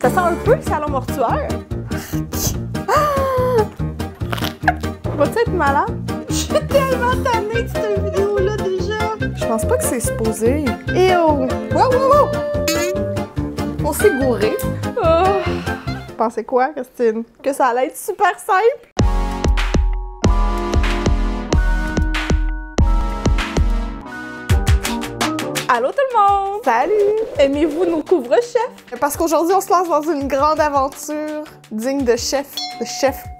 Ça sent un peu le salon mortuaire. Vas-tu être malade? Je suis tellement tannée de cette vidéo-là déjà. Je pense pas que c'est supposé. Et oh! Wow, wow, wow! On s'est gouré. Oh. Tu pensais quoi, Christine? Que ça allait être super simple? Allô tout le monde! Salut! Aimez-vous nos couvre-chefs? Parce qu'aujourd'hui, on se lance dans une grande aventure digne de chef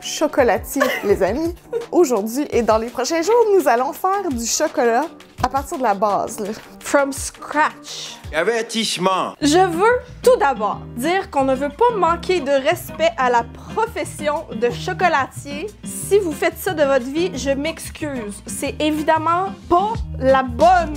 chocolatier, les amis. Aujourd'hui et dans les prochains jours, nous allons faire du chocolat à partir de la base, là. From scratch. Avertissement. Je veux tout d'abord dire qu'on ne veut pas manquer de respect à la profession de chocolatier. Si vous faites ça de votre vie, je m'excuse. C'est évidemment pas la bonne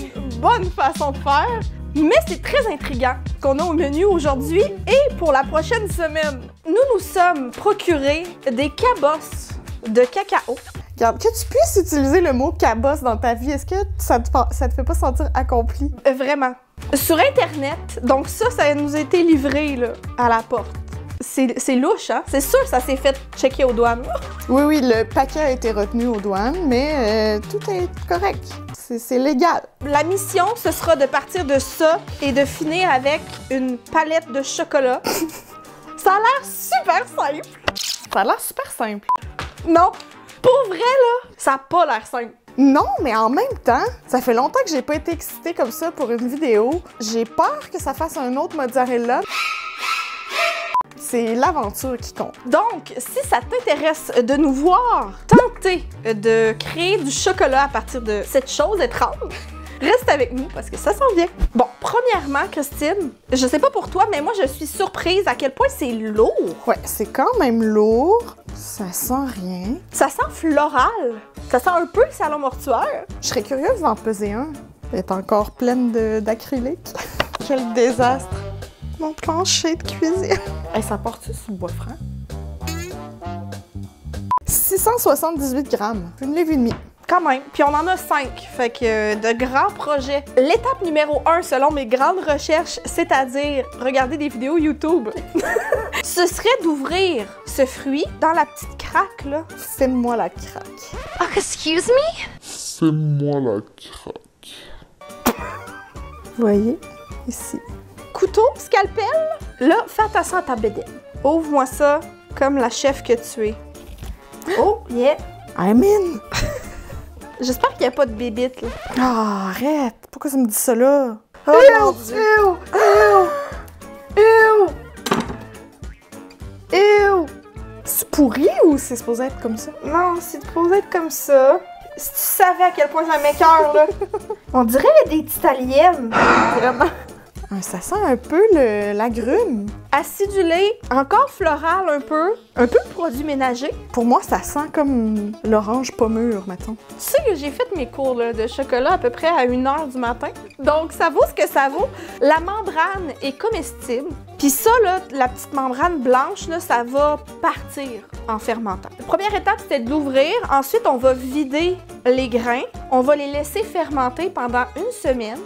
façon de faire, mais c'est très intriguant qu'on a au menu aujourd'hui et pour la prochaine semaine. Nous sommes procurés des cabosses de cacao. Regarde, que tu puisses utiliser le mot cabosse dans ta vie, est-ce que ça te fait pas sentir accompli? Vraiment. Sur Internet, donc ça nous a été livré là, à la porte. C'est louche, hein? C'est sûr que ça s'est fait checker aux douanes. Oui, le paquet a été retenu aux douanes, mais tout est correct. C'est légal. La mission, ce sera de partir de ça et de finir avec une palette de chocolat. Ça a l'air super simple. Ça a l'air super simple. Non, pour vrai, là, ça n'a pas l'air simple. Non, mais en même temps, ça fait longtemps que j'ai pas été excitée comme ça pour une vidéo. J'ai peur que ça fasse un autre mozzarella. C'est l'aventure qui compte. Donc, si ça t'intéresse de nous voir tenter de créer du chocolat à partir de cette chose étrange, reste avec nous parce que ça s'en vient. Bon, premièrement, Christine, je sais pas pour toi, mais moi je suis surprise à quel point c'est lourd. Ouais, c'est quand même lourd. Ça sent rien. Ça sent floral. Ça sent un peu le salon mortuaire. Je serais curieuse d'en peser un. Elle est encore pleine d'acrylique. Quel désastre. Mon plancher de cuisine. Hey, ça porte-tu sur le bois franc? 678 grammes. Une livre et demie. Quand même. Puis on en a 5. Fait que de grands projets. L'étape numéro 1, selon mes grandes recherches, c'est-à-dire regarder des vidéos YouTube, ce serait d'ouvrir ce fruit dans la petite craque, là. Fais-moi la craque. Oh, excuse me? Fais-moi la craque. Vous voyez? Ici. Couteau, scalpel. Là, fais attention à ta bédaine. Ouvre-moi ça comme la chef que tu es. Oh, yeah. I'm in. J'espère qu'il n'y a pas de bébite, là. Ah, arrête! Pourquoi ça me dit ça là? Oh mon Dieu! Ew! C'est pourri ou c'est supposé être comme ça? Non, c'est supposé être comme ça. Si tu savais à quel point ça m'écoeure, là. On dirait des petites aliens. Vraiment. Ça sent un peu l'agrume. Acidulé, encore floral un peu produit ménager. Pour moi, ça sent comme l'orange pas mûr, mettons. Tu sais que j'ai fait mes cours là, de chocolat à peu près à 1h du matin. Donc, ça vaut ce que ça vaut. La membrane est comestible. Puis ça, là, la petite membrane blanche, là, ça va partir en fermentant. La première étape, c'était de l'ouvrir. Ensuite, on va vider les grains. On va les laisser fermenter pendant une semaine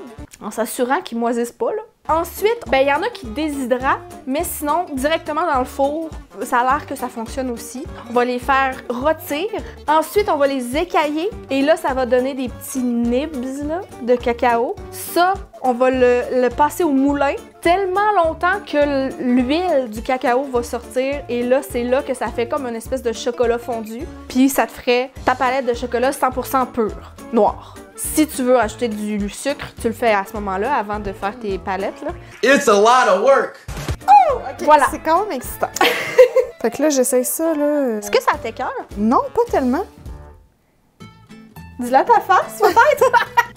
en s'assurant qu'ils moisissent pas, là. Ensuite, ben il y en a qui déshydratent, mais sinon, directement dans le four, ça a l'air que ça fonctionne aussi. On va les faire rôtir. Ensuite, on va les écailler. Et là, ça va donner des petits nibs là, de cacao. Ça, on va le passer au moulin tellement longtemps que l'huile du cacao va sortir. Et là, c'est là que ça fait comme une espèce de chocolat fondu. Puis ça te ferait ta palette de chocolat 100% pur, noir. Si tu veux ajouter du sucre, tu le fais à ce moment-là, avant de faire tes palettes, là. It's a lot of work. Oh! Okay, voilà. C'est quand même excitant. Fait que là, j'essaye ça, là. Est-ce que ça t'écoeure? Non, pas tellement. Dis-le à ta face, peut-être!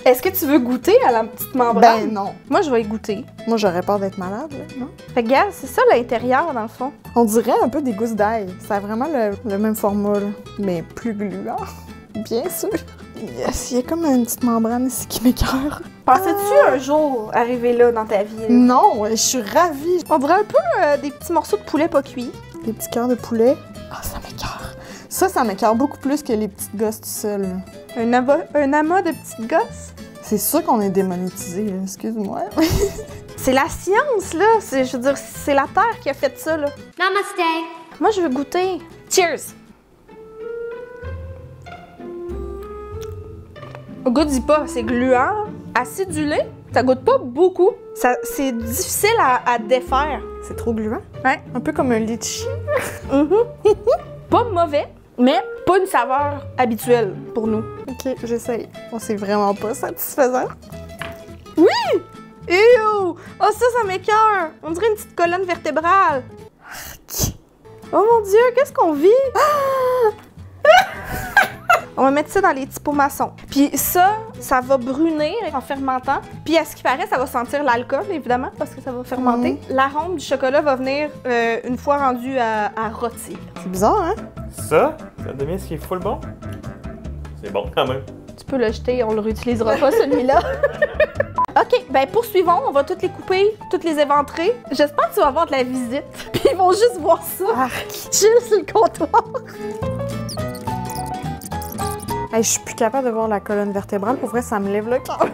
Est-ce que tu veux goûter à la petite membrane? Ben non. Moi, je vais y goûter. Moi, j'aurais peur d'être malade, là, non? Fait que, regarde, c'est ça l'intérieur, dans le fond. On dirait un peu des gousses d'ail. Ça a vraiment le même format, là, mais plus gluant. Bien sûr. Yes, il y a comme une petite membrane ici qui m'écoeure. Pensais-tu un jour arriver là dans ta vie? Là? Non, je suis ravie. On dirait un peu des petits morceaux de poulet pas cuits. Des petits cœurs de poulet. Ah, ça m'écoeure. Ça m'écoeure beaucoup plus que les petites gosses tout seuls. Un amas de petites gosses? C'est sûr qu'on est démonétisé, excuse-moi. C'est la science, là. Je veux dire, c'est la Terre qui a fait ça, là. Namaste. Moi, je veux goûter. Cheers! Au goût, dis pas, c'est gluant, acidulé. Ça goûte pas beaucoup. C'est difficile à défaire. C'est trop gluant. Ouais. Un peu comme un litchi. Pas mauvais, mais pas une saveur habituelle pour nous. Ok, j'essaye. Bon, c'est vraiment pas satisfaisant. Oui! Ew! Oh, ça m'écoeure! On dirait une petite colonne vertébrale. Oh mon Dieu, qu'est-ce qu'on vit? On va mettre ça dans les petits pots maçons. Puis ça va brunir en fermentant. Puis à ce qui paraît, ça va sentir l'alcool, évidemment, parce que ça va fermenter. L'arôme du chocolat va venir une fois rendu à rôtir. C'est bizarre, hein? Ça devient ce qui est full bon. C'est bon quand même. Tu peux le jeter, on le réutilisera pas celui-là. OK, ben poursuivons, on va toutes les couper, toutes les éventrer. J'espère que tu vas avoir de la visite. Puis ils vont juste voir ça. Chill sur le comptoir. Hey, je suis plus capable de voir la colonne vertébrale. Pour vrai, ça me lève le cœur.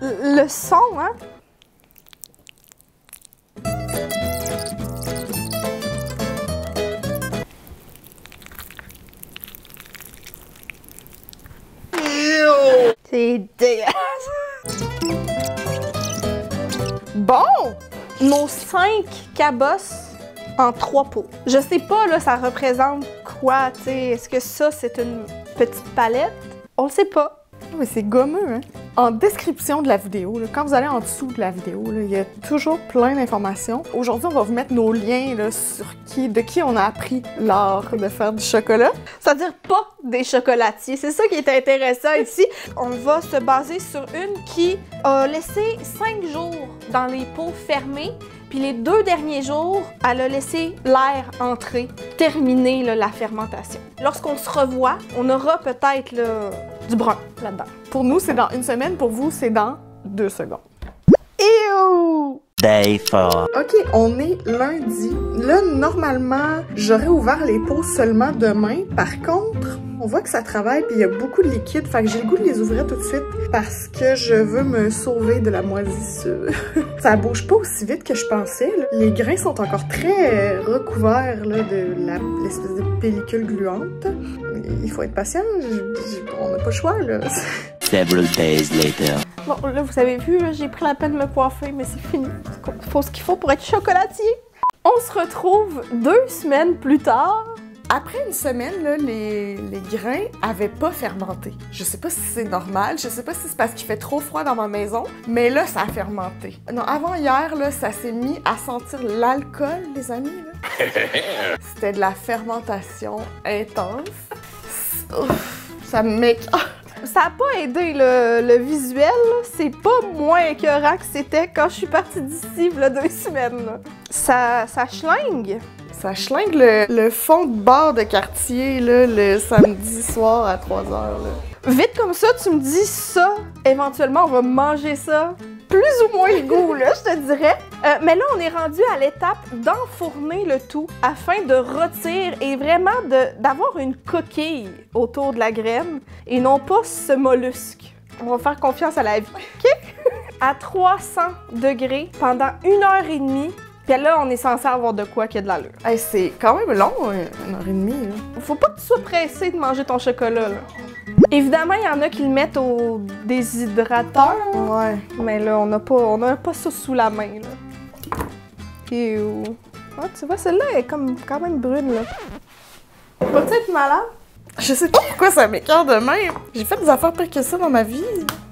Le son, hein? C'est dégueulasse! Bon! Nos 5 cabosses en 3 pots. Je sais pas, là, ça représente quoi, tu sais. Est-ce que ça, c'est une petite palette? On le sait pas. Mais c'est gommeux, hein? En description de la vidéo, là, quand vous allez en dessous de la vidéo, là, il y a toujours plein d'informations. Aujourd'hui, on va vous mettre nos liens là, sur de qui on a appris l'art de faire du chocolat. C'est-à-dire pas des chocolatiers. C'est ça qui est intéressant ici. On va se baser sur une qui a laissé 5 jours dans les pots fermés. Puis les 2 derniers jours, elle a laissé l'air entrer, terminer là, la fermentation. Lorsqu'on se revoit, on aura peut-être là, du brun là-dedans. Pour nous, c'est dans 1 semaine. Pour vous, c'est dans 2 secondes. Ew! Day 4. OK, on est lundi. Là, normalement, j'aurais ouvert les pots seulement demain. Par contre, on voit que ça travaille puis il y a beaucoup de liquide. Fait que j'ai le goût de les ouvrir tout de suite parce que je veux me sauver de la moisissure. Ça bouge pas aussi vite que je pensais. Là. Les grains sont encore très recouverts là, de l'espèce de pellicule gluante. Il faut être patient. On n'a pas le choix, là. Several days later. Bon, là, vous avez vu, j'ai pris la peine de me coiffer, mais c'est fini. Il faut ce qu'il faut pour être chocolatier. On se retrouve 2 semaines plus tard. Après 1 semaine, là, les grains avaient pas fermenté. Je sais pas si c'est normal, je sais pas si c'est parce qu'il fait trop froid dans ma maison, mais là, ça a fermenté. Non, avant hier, là, ça s'est mis à sentir l'alcool, les amis. C'était de la fermentation intense. Ouf, ça m'écoeure. Ça n'a pas aidé le visuel, c'est pas moins écœurant que c'était quand je suis partie d'ici, là, 2 semaines. Là. Ça schlingue. Ça schlingue le fond de bar de quartier, là, le samedi soir à 3h. Là. Vite comme ça, tu me dis ça, éventuellement, on va manger ça. Plus ou moins le goût, là, je te dirais. Mais là, on est rendu à l'étape d'enfourner le tout afin de rôtir et vraiment d'avoir une coquille autour de la graine et non pas ce mollusque. On va faire confiance à la vie, OK? À 300 degrés pendant 1h30. Puis là, on est censé avoir de quoi qu'il y a de l'allure. Hey, c'est quand même long, 1h30. Là. Faut pas que tu sois pressé de manger ton chocolat, là. Évidemment, il y en a qui le mettent au déshydrateur. Ouais. Mais là, on n'a pas ça sous la main, là. Ew. Ah, tu vois, celle-là est comme quand même brune, là. Vas-tu être malade? Je sais pas pourquoi ça m'écoeure de même. J'ai fait des affaires pires que ça dans ma vie.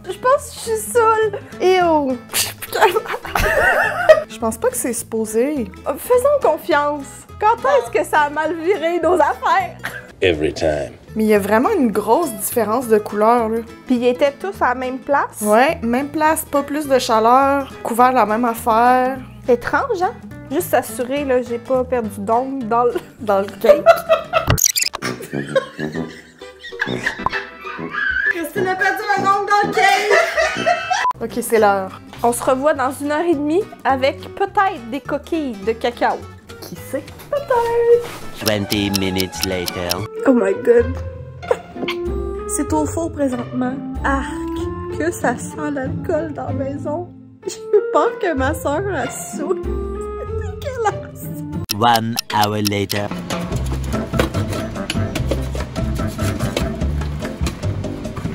Je pense que je suis saoule. Ew. Je pense pas que c'est supposé. Faisons confiance. Quand est-ce que ça a mal viré nos affaires? Every time. Mais il y a vraiment une grosse différence de couleur, là. Puis ils étaient tous à la même place. Ouais, même place, pas plus de chaleur, couvert de la même affaire. C'est étrange, hein? Juste s'assurer, là, j'ai pas perdu d'ongle dans le cake. Christine a perdu un ongle dans le cake! OK, c'est l'heure. On se revoit dans 1h30 avec peut-être des coquilles de cacao. Qui sait? Peut-être! 20 minutes later. Oh my god! C'est au four présentement. Arc, que ça sent l'alcool dans la maison. J'ai peur que ma soeur la saoule. C'est dégueulasse. 1 hour later.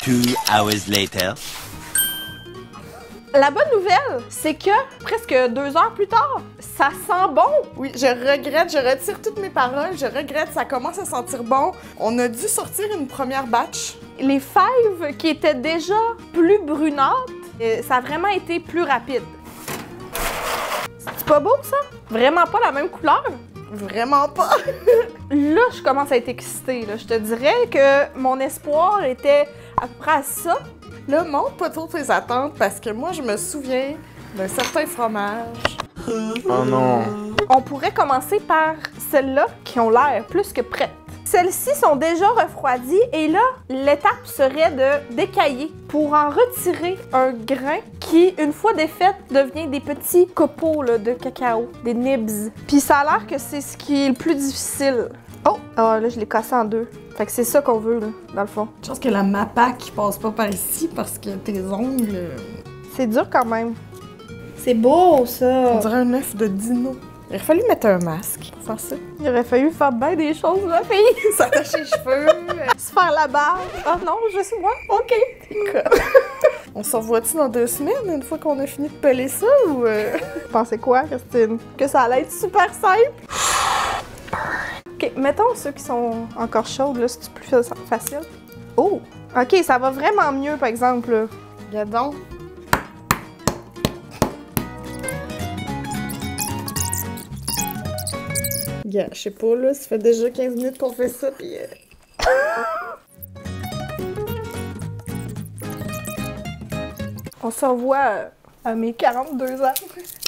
2 hours later. La bonne nouvelle, c'est que presque 2 heures plus tard, ça sent bon. Oui, je regrette, je retire toutes mes paroles, je regrette, ça commence à sentir bon. On a dû sortir une première batch. Les fèves qui étaient déjà plus brunâtres, ça a vraiment été plus rapide. C'est pas beau, ça? Vraiment pas la même couleur? Vraiment pas. Là, je commence à être excitée. Là. Je te dirais que mon espoir était à peu près à ça. Là, montre pas trop tes attentes parce que moi, je me souviens d'un certain fromage. Oh non. On pourrait commencer par celles-là qui ont l'air plus que prêtes. Celles-ci sont déjà refroidies et là, l'étape serait de décailler pour en retirer un grain qui, une fois défaite, devient des petits copeaux là, de cacao, des nibs. Puis ça a l'air que c'est ce qui est le plus difficile. Oh! Ah, là, je l'ai cassé en deux. Fait que c'est ça qu'on veut, là, dans le fond. Je pense que la MAPAC passe pas par ici parce que tes ongles... C'est dur quand même. C'est beau, ça! On dirait un œuf de dino. Il aurait fallu mettre un masque pour faire ça. Il aurait fallu faire bien des choses, la fille! S'attacher les cheveux. Se faire la barbe. Ah non, je suis moi? OK. On se revoit-tu dans 2 semaines, une fois qu'on a fini de peler ça, ou... Vous pensez quoi, Christine? Que ça allait être super simple? OK, mettons ceux qui sont encore chaudes, là, c'est plus facile. Oh! OK, ça va vraiment mieux, par exemple, là. Regarde donc. Yeah, je sais pas, là, ça fait déjà 15 minutes qu'on fait ça, pis... On se revoit à mes 42 ans.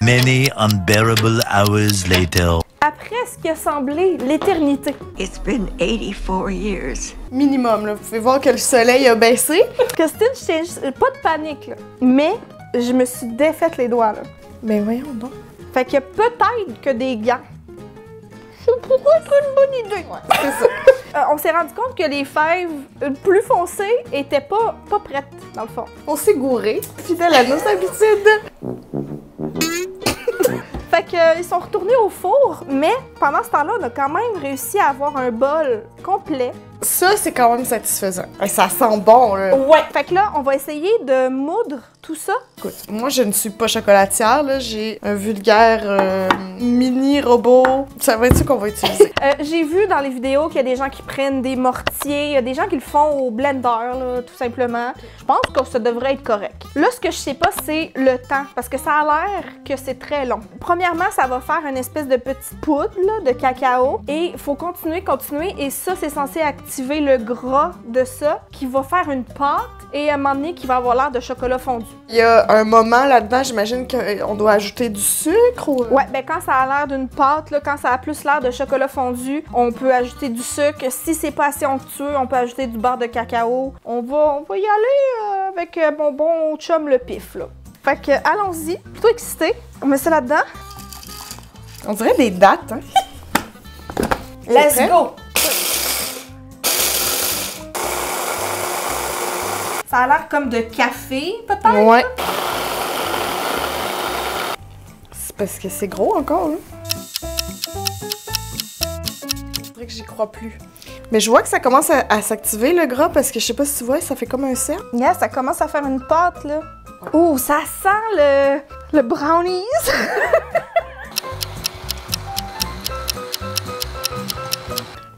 Many unbearable hours later. Après ce qui a semblé l'éternité. It's been 84 years. Minimum, là. Vous pouvez voir que le soleil a baissé. Christine, pas de panique, là. Mais je me suis défaite les doigts, là. Ben voyons donc. Fait qu'il y a peut-être que des gants. Ça pourrait être une bonne idée. Ouais, c'est ça. On s'est rendu compte que les fèves plus foncées étaient pas prêtes, dans le fond. On s'est gouré, fidèle à nos habitudes. Fait qu'ils sont retournés au four, mais pendant ce temps-là, on a quand même réussi à avoir un bol complet. Ça, c'est quand même satisfaisant. Et ça sent bon, là. Ouais! Fait que là, on va essayer de moudre tout ça. Écoute, moi, je ne suis pas chocolatière, là. J'ai un vulgaire mini-robot. Ça va être ça qu'on va utiliser. J'ai vu dans les vidéos qu'il y a des gens qui prennent des mortiers, il y a des gens qui le font au blender, là, tout simplement. Je pense que ça devrait être correct. Là, ce que je sais pas, c'est le temps, parce que ça a l'air que c'est très long. Premièrement, ça va faire une espèce de petite poudre, là, de cacao, et il faut continuer, et ça, c'est censé activer le gras de ça, qui va faire une pâte, et à un moment donné, qui va avoir l'air de chocolat fondu. Il y a un moment là-dedans, j'imagine qu'on doit ajouter du sucre ou... Ouais, ben quand ça a l'air d'une pâte, là, quand ça a plus l'air de chocolat fondu, on peut ajouter du sucre. Si c'est pas assez onctueux, on peut ajouter du beurre de cacao. On va y aller avec mon bon chum le pif, là. Fait que, allons-y. Plutôt excité. On met ça là-dedans. On dirait des dates, hein? Let's prêt? go! Ça a l'air comme de café, peut-être? Ouais. C'est parce que c'est gros encore, hein? C'est vrai que j'y crois plus. Mais je vois que ça commence à s'activer, le gras, parce que je sais pas si tu vois, ça fait comme un cercle. Yeah, ça commence à faire une pâte, là. Oh, ça sent le brownies!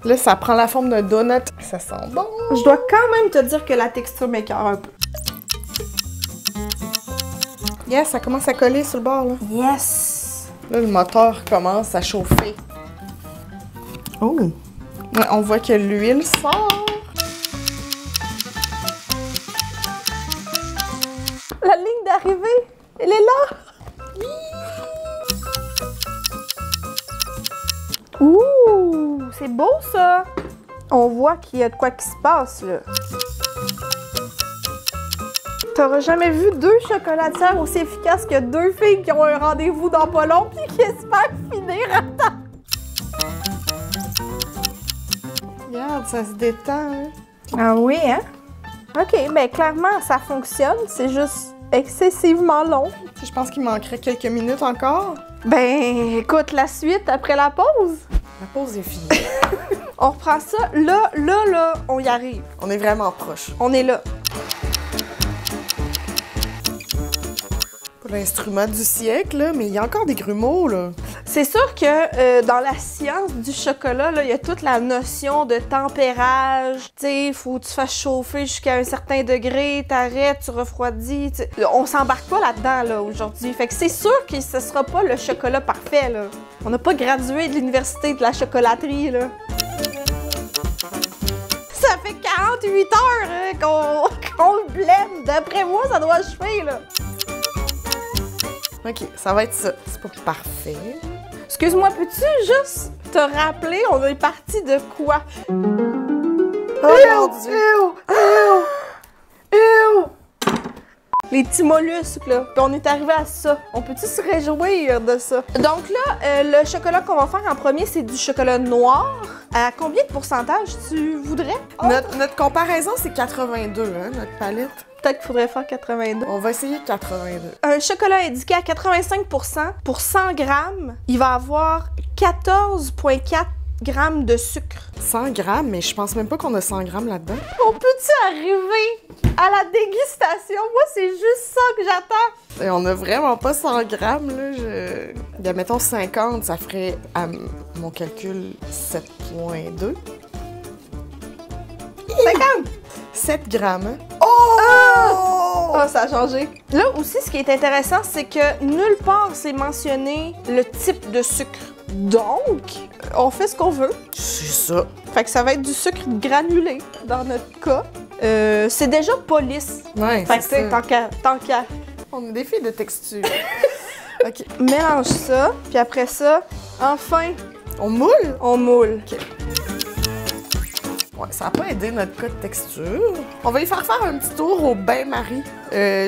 Là, ça prend la forme d'un donut. Ça sent bon. Je dois quand même te dire que la texture m'écoeure un peu. Yes, ça commence à coller sur le bord, là. Yes! Là, le moteur commence à chauffer. Oh! Ouais, on voit que l'huile sort. La ligne d'arrivée, elle est là! Ouh! C'est beau, ça! On voit qu'il y a de quoi qui se passe, là. T'auras jamais vu 2 chocolatières aussi efficaces que 2 filles qui ont un rendez-vous dans pas long pis qui espèrent finir à temps. Regarde, ça se détend, hein. Ah oui, hein? OK, ben clairement, ça fonctionne. C'est juste excessivement long. Je pense qu'il manquerait quelques minutes encore. Ben, écoute, la suite après la pause. La pause est finie. On reprend ça. Là, on y arrive. On est vraiment proche. On est là. Pas l'instrument du siècle, là, mais il y a encore des grumeaux, là. C'est sûr que dans la science du chocolat, là, il y a toute la notion de tempérage. Tu sais, faut que tu fasses chauffer jusqu'à un certain degré, t'arrêtes, tu refroidis. T'sais. On s'embarque pas là-dedans là, aujourd'hui. Fait que c'est sûr que ce sera pas le chocolat parfait. Là. On n'a pas gradué de l'université de la chocolaterie. Là. Ça fait 48 heures qu'on le blende. D'après moi, ça doit achever. Là. OK, ça va être ça. C'est pas parfait. Excuse-moi, peux-tu juste te rappeler, on est parti de quoi? Oh mon Dieu! Les petits mollusques, là. Puis on est arrivé à ça. On peut-tu se réjouir de ça? Donc là, le chocolat qu'on va faire en premier, c'est du chocolat noir. À combien de pourcentage tu voudrais? Notre comparaison, c'est 82, hein, notre palette. Peut-être qu'il faudrait faire 82. On va essayer 82. Un chocolat indiqué à 85%, pour 100 grammes, il va avoir 14,4 grammes de sucre. 100 grammes, mais je pense même pas qu'on a 100 grammes là-dedans. On peut-tu arriver à la dégustation? Moi, c'est juste ça que j'attends. Et on a vraiment pas 100 grammes, là. Bien, mettons 50, ça ferait, à mon calcul, 7,2. 50! 7 grammes, hein? Oh, ça a changé. Là aussi, ce qui est intéressant, c'est que nulle part c'est mentionné le type de sucre. Donc, on fait ce qu'on veut. C'est ça. Fait que ça va être du sucre granulé dans notre cas. C'est déjà pas lisse. Ouais, Fait que c'est ça. tant qu'à. On a des filles de texture. OK. Mélange ça, puis après ça, enfin, On moule? on moule. Ouais, ça n'a pas aidé notre cas de texture. On va y faire un petit tour au bain-marie,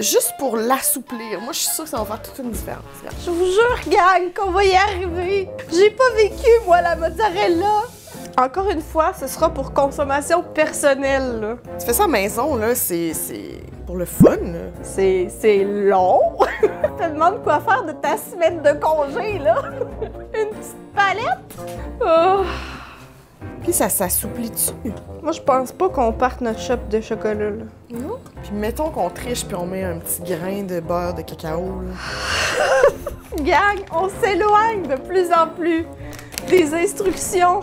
juste pour l'assouplir. Moi, je suis sûre que ça va faire toute une différence. Regarde. Je vous jure, gang, qu'on va y arriver. J'ai pas vécu, moi, la mozzarella. Encore une fois, ce sera pour consommation personnelle, là. Tu fais ça à maison, là, c'est pour le fun, là. C'est long. Je te demande quoi faire de ta semaine de congé, là. Une petite palette. Oh. Puis ça s'assouplit-tu? Moi, je pense pas qu'on parte notre shop de chocolat, là. Non? Puis mettons qu'on triche puis on met un petit grain de beurre de cacao, là. Gang, on s'éloigne de plus en plus des instructions.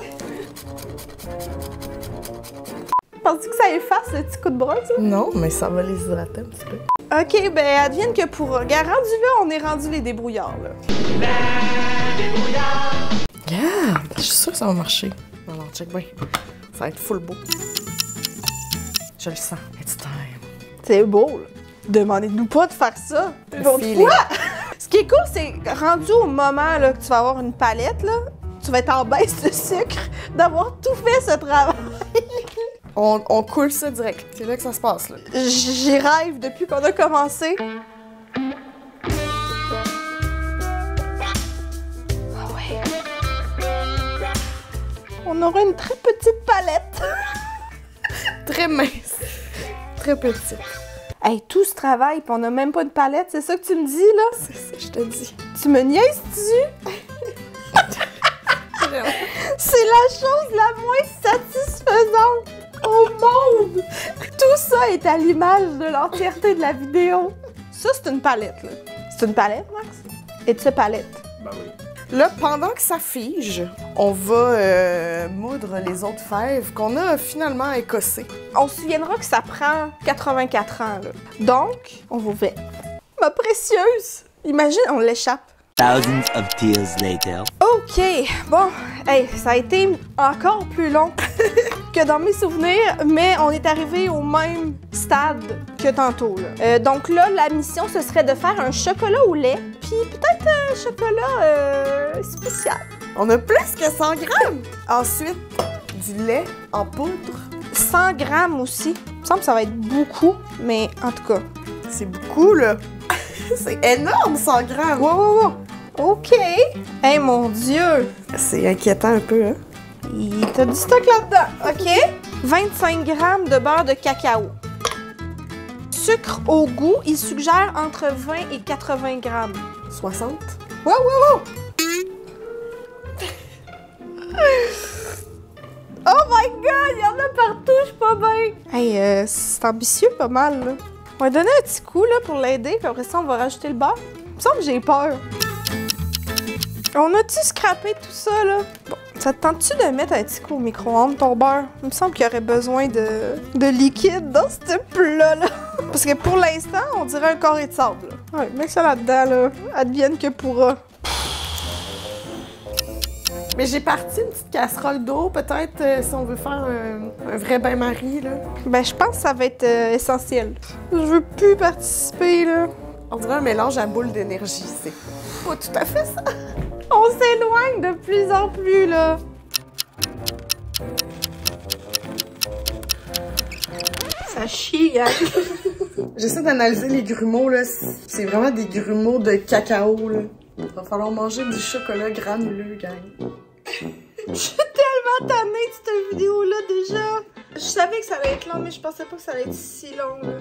Penses-tu que ça efface le petit coup de brun, ça? Non, mais ça va les hydrater un petit peu. OK, ben advienne que pour... Regarde, rendu là, on est rendu les débrouillards, là. Regarde! Je suis sûre que ça va marcher. Alors, check bien. Ça va être full beau. Je le sens. It's time. C'est beau, là. Demandez-nous pas de faire ça une autre feeling. fois. Ce qui est cool, c'est rendu au moment là, que tu vas avoir une palette, là, tu vas être en baisse de sucre, d'avoir tout fait ce travail. On coule ça direct. C'est là que ça se passe, là. J'y rêve depuis qu'on a commencé. Ah ouais. On aura une très petite palette. Très mince. Très petite. Hey, tout ce travail, puis on n'a même pas de palette, c'est ça que tu me dis, là? C'est ça, je te dis. Tu me niaises-tu? C'est la chose la moins satisfaisante au monde! Tout ça est à l'image de l'entièreté de la vidéo. Ça, c'est une palette, là. C'est une palette, Max? It's a palette. Bah oui. Là, pendant que ça fige, on va moudre les autres fèves qu'on a finalement écossées. On se souviendra que ça prend 84 ans, là. Donc, on vous fait. Ma précieuse! Imagine, on l'échappe. Thousands of tears later. OK, bon, hey, ça a été encore plus long que dans mes souvenirs, mais on est arrivé au même stade que tantôt. Là. Donc là, la mission, ce serait de faire un chocolat au lait, puis peut-être un chocolat spécial. On a plus que 100 grammes! Ensuite, du lait en poudre. 100 grammes aussi. Il me semble que ça va être beaucoup, mais en tout cas. C'est beaucoup, là. C'est énorme, 100 grammes! Wow. OK. Hey, mon Dieu. C'est inquiétant un peu, hein? T'as du stock là-dedans, OK? 25 g de beurre de cacao. Sucre au goût, il suggère entre 20 et 80 g. 60. Wow, wow, wow! Oh my god, il y en a partout, je suis pas bien! Hey, c'est ambitieux pas mal, là. On va donner un petit coup, là, pour l'aider, puis après ça, on va rajouter le beurre. Il me semble que j'ai peur. On a-tu scrappé tout ça, là? Bon, ça te tente-tu de mettre un petit coup au micro-ondes, ton beurre? Il me semble qu'il y aurait besoin de liquide dans ce plat-là. Parce que pour l'instant, on dirait un carré de sable. Ouais, mets ça là-dedans, là. Advienne que pourra. Mais j'ai parti une petite casserole d'eau, peut-être, si on veut faire un vrai bain-marie, là. Ben, je pense que ça va être essentiel. Je veux plus participer, là. On dirait un mélange à boule d'énergie, c'est pas tout à fait ça. On s'éloigne de plus en plus, là. Ça chie, hein? J'essaie d'analyser les grumeaux, là. C'est vraiment des grumeaux de cacao, là. Il va falloir manger du chocolat granuleux, gang. Je suis tellement tannée de cette vidéo-là, déjà. Je savais que ça allait être long, mais je pensais pas que ça allait être si long, là.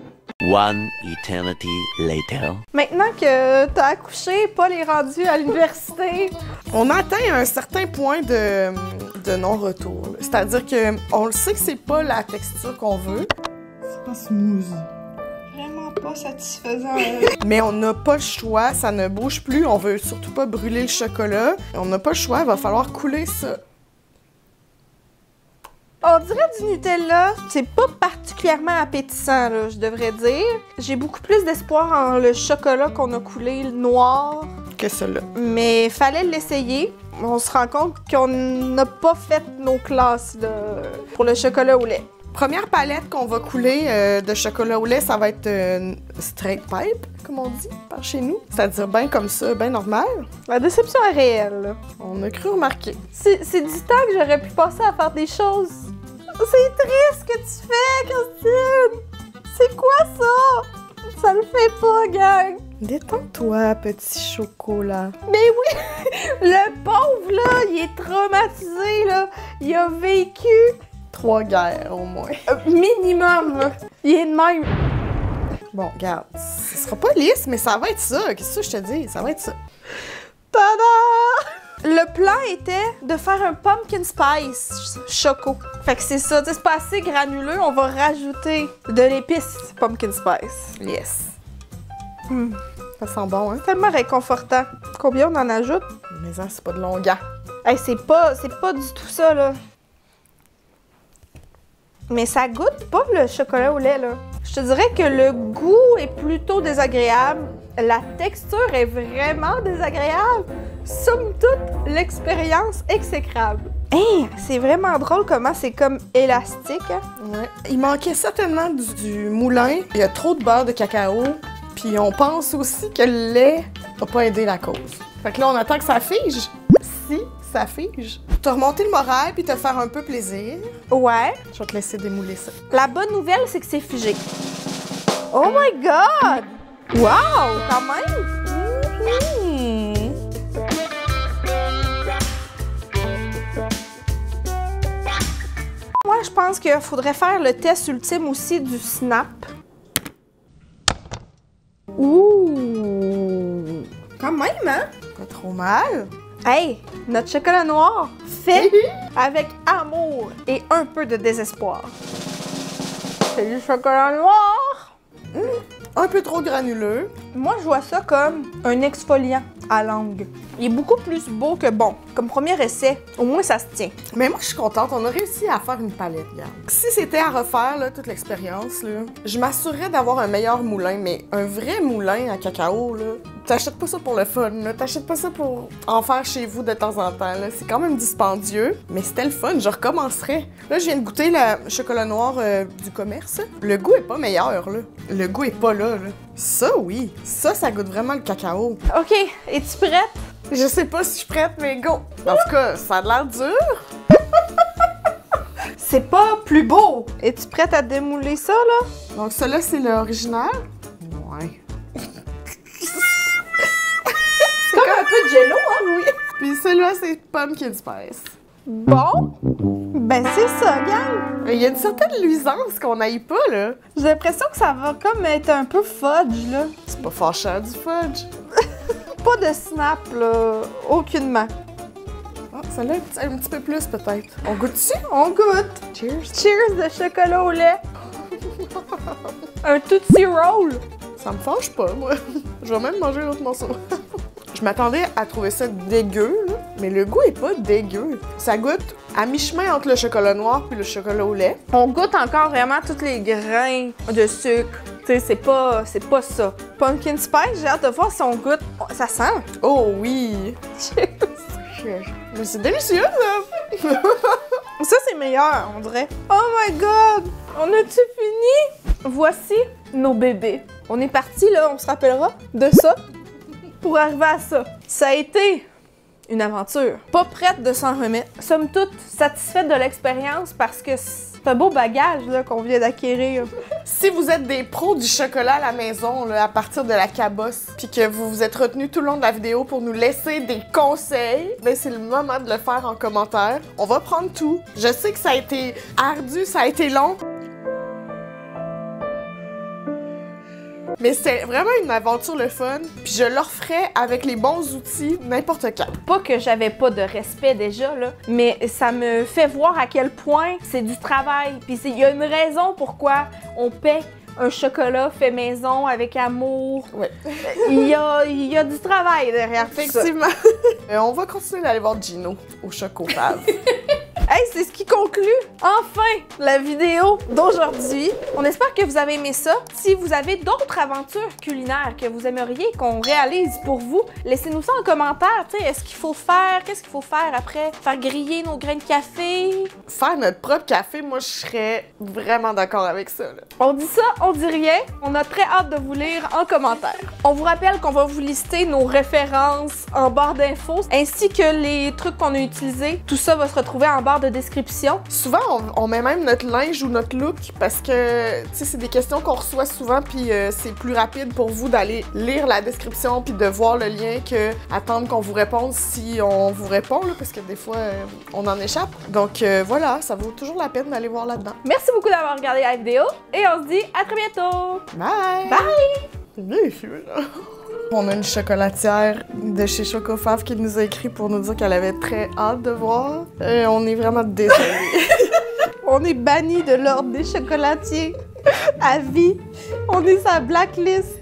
One eternity later. Maintenant que t'as accouché, Paul est rendu à l'université. On a atteint un certain point de non-retour. C'est-à-dire que on le sait que c'est pas la texture qu'on veut. C'est pas smooth. Vraiment pas satisfaisant. Mais on n'a pas le choix, ça ne bouge plus. On veut surtout pas brûler le chocolat. On n'a pas le choix, il va falloir couler ça. On dirait du Nutella. C'est pas particulièrement appétissant, là, je devrais dire. J'ai beaucoup plus d'espoir en le chocolat qu'on a coulé noir. Que cela. Mais fallait l'essayer. On se rend compte qu'on n'a pas fait nos classes là, pour le chocolat au lait. Première palette qu'on va couler de chocolat au lait, ça va être straight pipe, comme on dit par chez nous. C'est-à-dire bien comme ça, bien normal. La déception est réelle. Là. On a cru remarquer. C'est du temps que j'aurais pu passer à faire des choses. C'est triste ce que tu fais, Christine! C'est quoi ça? Ça le fait pas, gang! Détends-toi, petit chocolat. Mais oui! Le pauvre, là, il est traumatisé, là. Il a vécu 3 guerres, au moins. Minimum, là. Il est de même. Bon, regarde, ce sera pas lisse, mais ça va être ça. Qu'est-ce que je te dis? Ça va être ça. Tada! Le plan était de faire un pumpkin spice choco. Fait que c'est ça, c'est pas assez granuleux, on va rajouter de l'épice pumpkin spice. Yes. Ça sent bon, hein? Tellement réconfortant. Combien on en ajoute? Mais ça, c'est pas de longueur. Hey, c'est pas du tout ça, là. Mais ça goûte pas le chocolat au lait, là. Je te dirais que le goût est plutôt désagréable. La texture est vraiment désagréable. Somme toute, l'expérience exécrable. Hey, c'est vraiment drôle comment c'est comme élastique. Hein? Ouais. Il manquait certainement du moulin. Il y a trop de beurre de cacao. Puis on pense aussi que le lait va pas aider la cause. Fait que là, on attend que ça fige. Si ça fige. Te remonter le moral puis te faire un peu plaisir. Ouais. Je vais te laisser démouler ça. La bonne nouvelle, c'est que c'est figé. Oh my god! Wow! Quand même! Moi, je pense qu'il faudrait faire le test ultime aussi du snap. Ouh! Quand même, hein? Pas trop mal. Hey! Notre chocolat noir fait avec amour et un peu de désespoir. C'est du chocolat noir! Un peu trop granuleux. Moi, je vois ça comme un exfoliant à langue. Il est beaucoup plus beau que bon. Comme premier essai, au moins ça se tient. Mais moi, je suis contente. On a réussi à faire une palette, regarde. Si c'était à refaire, là, toute l'expérience, là, je m'assurerais d'avoir un meilleur moulin, mais un vrai moulin à cacao, là, t'achètes pas ça pour le fun, là. T'achètes pas ça pour en faire chez vous de temps en temps, là. C'est quand même dispendieux, mais c'était le fun. Je recommencerais. Là, je viens de goûter le chocolat noir du commerce. Le goût est pas meilleur, là. Le goût est pas là, là. Ça, oui. Ça goûte vraiment le cacao. OK, es-tu prête? Je sais pas si je suis prête, mais go! En tout cas, ça a l'air dur. C'est pas plus beau. Es-tu prête à démouler ça, là? Donc, ça-là, c'est l'original? Ouais. C'est comme un peu de jello, hein? Oui. Puis celui-là, c'est pumpkin spice. Bon. Ben c'est ça, gang! Il y a une certaine luisance qu'on n'aaille pas, là. J'ai l'impression que ça va comme être un peu fudge, là. C'est pas fâchant, du fudge. Pas de snap, là. Aucunement. Ah, ça l'a un petit peu plus, peut-être. On goûte-tu? On goûte! Cheers! Cheers de chocolat au lait! Un Tootsie Roll! Ça me fâche pas, moi. Je vais même manger l'autre morceau. Je m'attendais à trouver ça dégueu, là, mais le goût est pas dégueu. Ça goûte à mi-chemin entre le chocolat noir puis le chocolat au lait. On goûte encore vraiment tous les grains de sucre. Tu sais, c'est pas ça. Pumpkin Spice, j'ai hâte de voir si on goûte. Ça sent! Oh oui! Cheers! Mais c'est délicieux, ça! Ça, c'est meilleur, on dirait. Oh my god! On a-tu fini? Voici nos bébés. On est parti, là, on se rappellera de ça pour arriver à ça. Ça a été une aventure. Pas prête de s'en remettre. Somme toute, satisfaite de l'expérience parce que c'est un beau bagage là, qu'on vient d'acquérir. Si vous êtes des pros du chocolat à la maison, là, à partir de la cabosse, puis que vous vous êtes retenus tout le long de la vidéo pour nous laisser des conseils, ben c'est le moment de le faire en commentaire. On va prendre tout. Je sais que ça a été ardu, ça a été long. Mais c'est vraiment une aventure le fun, puis je le referais avec les bons outils n'importe quand. Pas que j'avais pas de respect déjà, là, mais ça me fait voir à quel point c'est du travail. Puis il y a une raison pourquoi on paie un chocolat fait maison avec amour. Ouais. Il y a du travail derrière tout ça. Effectivement. On va continuer d'aller voir Gino au Chocofave. Hey, c'est ce qui conclut enfin la vidéo d'aujourd'hui. On espère que vous avez aimé ça. Si vous avez d'autres aventures culinaires que vous aimeriez qu'on réalise pour vous, laissez-nous ça en commentaire. Tu sais, est-ce qu'il faut faire? Qu'est-ce qu'il faut faire après? Faire griller nos grains de café? Faire notre propre café, moi, je serais vraiment d'accord avec ça, là. On dit ça, on dit rien. On a très hâte de vous lire en commentaire. On vous rappelle qu'on va vous lister nos références en barre d'infos, ainsi que les trucs qu'on a utilisés. Tout ça va se retrouver en barre de description. Souvent, on met même notre linge ou notre look parce que, tu sais, c'est des questions qu'on reçoit souvent, puis c'est plus rapide pour vous d'aller lire la description puis de voir le lien que attendre qu'on vous réponde si on vous répond, là, parce que des fois, on en échappe. Donc voilà, ça vaut toujours la peine d'aller voir là-dedans. Merci beaucoup d'avoir regardé la vidéo et on se dit à très bientôt! Bye! Bye! C'est délicieux, là. On a une chocolatière de chez Chocofave qui nous a écrit pour nous dire qu'elle avait très hâte de voir. On est vraiment désolés. On est banni de l'ordre des chocolatiers à vie. On est sa blacklist.